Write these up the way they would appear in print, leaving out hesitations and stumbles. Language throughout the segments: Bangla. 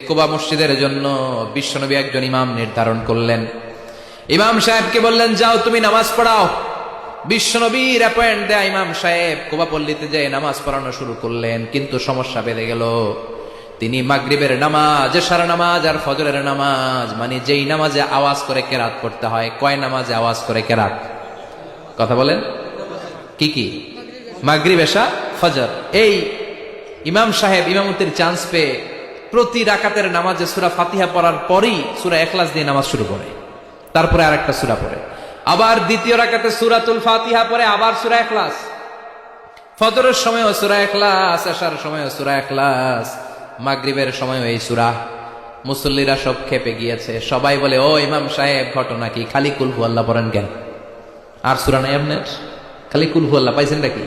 কুবা মসজিদের জন্য বিশ্বনবী একজন ইমাম নির্ধারণ করলেন। ইমাম সাহেবকে বললেন, যাও তুমি নামাজ পড়াও। বিশ্বনবীর অ্যাপয়েন্ট দেয়া ইমাম সাহেব কুবা পল্লীতে যেয়ে নামাজ পড়ানো শুরু করলেন। কিন্তু সমস্যা বেড়ে গেল। তিনি মাগরিবের নামাজ, এশার নামাজ আর ফজরের নামাজ, মানে যেই নামাজে আওয়াজ করে কেরাত পড়তে হয়, কয় নামাজে আওয়াজ করে কেরাত? কথা বলেন, কি কি? মাগরিব, এশা, ফজর। এই ইমাম সাহেব ইমামতির চান্স পেয়ে প্রতি রাকাতের নামাজে সূরা ফাতিহা পড়ার পরই সূরা ইখলাস দিয়ে নামাজ শুরু করে, তারপরে আরেকটা সূরা পড়ে, আবার দ্বিতীয় রাকাতে সূরাতুল ফাতিহা পড়ে, আবার সূরা ইখলাস। ফজরের সময়ও সূরা ইখলাস, এশার সময়ও সূরা ইখলাস, মাগরিবের সময়ও এই সূরা। মুসল্লিরা সব খেপে গিয়েছে। সবাই বলে, ও ইমাম সাহেব, ঘটনা কি? খালি কুল হুয়াল্লাহ পড়েন কেন? আর সূরা নাই আপনার? খালি কুল হুয়াল্লাহ পাইছেন নাকি?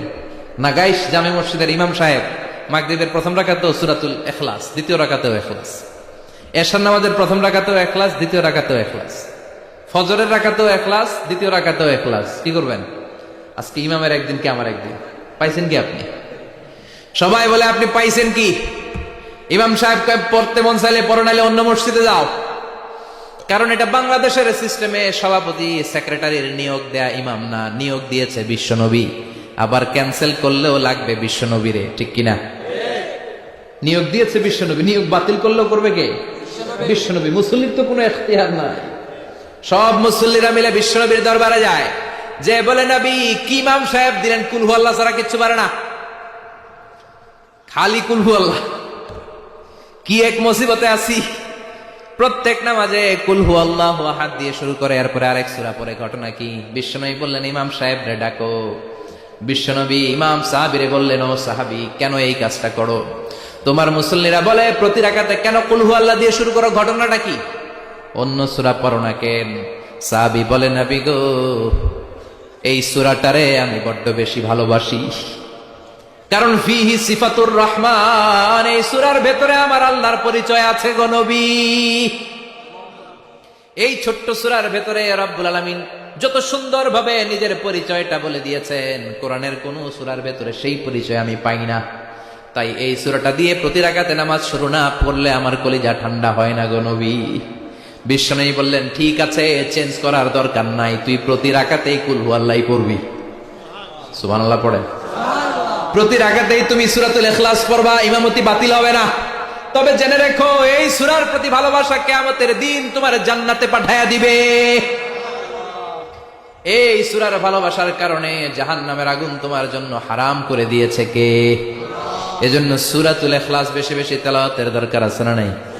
না গাইস, জামে মসজিদের ইমাম সাহেব মাগরিবের প্রথম রাকাতেও সূরাতুল ইখলাস, দ্বিতীয় রাকাতেও ইখলাস, এশার নামাজের প্রথম রাকাতেও ইখলাস, দ্বিতীয় রাকাতেও ইখলাস, ফজরের রাকাতেও ইখলাস, দ্বিতীয় রাকাতেও ইখলাস। কি করবেন? আজকে ইমামের একদিন কি আমার একদিন। পাইছেন কি আপনি? সবাই বলে, আপনি পাইছেন কি? ইমাম সাহেব পড়তে মন চাইলে পড়ো, নাইলে অন্য মসজিদে যাও। কারণ এটা বাংলাদেশের সিস্টেমে সভাপতি সেক্রেটারির নিয়োগ দেয়া ইমাম না, নিয়োগ দিয়েছে বিশ্বনবী। আবার ক্যান্সেল করলেও লাগবে বিশ্বনবীরে, ঠিক কিনা? নিয়োগ দিয়েছে বিশ্বনবী, নিয়োগ বাতিল করলেও করবে কে? বিশ্বনবী। মুসল্লির তো কোনো এখতিয়ার নাই। সব মুসল্লিরা মিলে বিশ্বনবীর দরবারে যায়, যে বলে, নবী কি ইমাম সাহেব দিলেন, কুল হু আল্লাহ ছাড়া কিচ্ছু পারে না, খালি কুল হু আল্লাহ। কি এক মুসিবতে আছি, প্রত্যেক নামাজে কুল হু আল্লাহ আহাদ দিয়ে শুরু করে, এরপরে আরেক সূরা পড়ে। ঘটনা কি? বিশ্বনবী বললেন, ইমাম সাহেব রে ডাকো। বিশ্বনবী ইমাম সাহাবীরে বললেন, ও সাহাবী, কেন এই কাজটা করো? তোমার মুসল্লিরা বলে প্রতি রাকাতে কেন কুল হু আল্লাহ দিয়ে শুরু করো, ঘটনাটা কি? অন্য সূরা পড়ো না কেন? সাহাবী বলে, নবী গো, এই সূরাটারে আমি বড্ড বেশি ভালোবাসি, কারণ ফিহি সিফাতুর রহমান, এই সূরার ভেতরে আমার আল্লাহর পরিচয় আছে গো নবী। এই ছোট্ট সূরার ভেতরে রব্বুল আলামিন যত সুন্দরভাবে নিজের পরিচয়টা বলে দিয়েছেন, কোরআনের কোন সূরার ভেতরে সেই পরিচয় আমি পাই না। তাই এই সূরাটা দিয়ে প্রতি রাকাতে নামাজ শুরু না পড়লে আমার কলিজা ঠান্ডা হয় না গো নবী। বিশ্বনবী বললেন, ঠিক আছে, চেঞ্জ করার দরকার নাই, তুই প্রতি রাকাতেই কুল হু আল্লাহই পড়বি। সুবহানাল্লাহ পড়েন। প্রতি রাকাতেই তুমি সূরাতুল ইখলাস পড়বা, ইমামতি বাতিল হবে না। তবে জেনে রেখো, এই সূরার প্রতি ভালোবাসা কিয়ামতের দিন তোমার জান্নাতে পাঠায়া দিবে। এই সূরার ভালোবাসার কারণে জাহান্নামের আগুন তোমার জন্য হারাম করে দিয়েছে কে? এজন্য সূরাতুল ইখলাস বেশি বেশি তেলাওয়াতের দরকার আছে না নাই?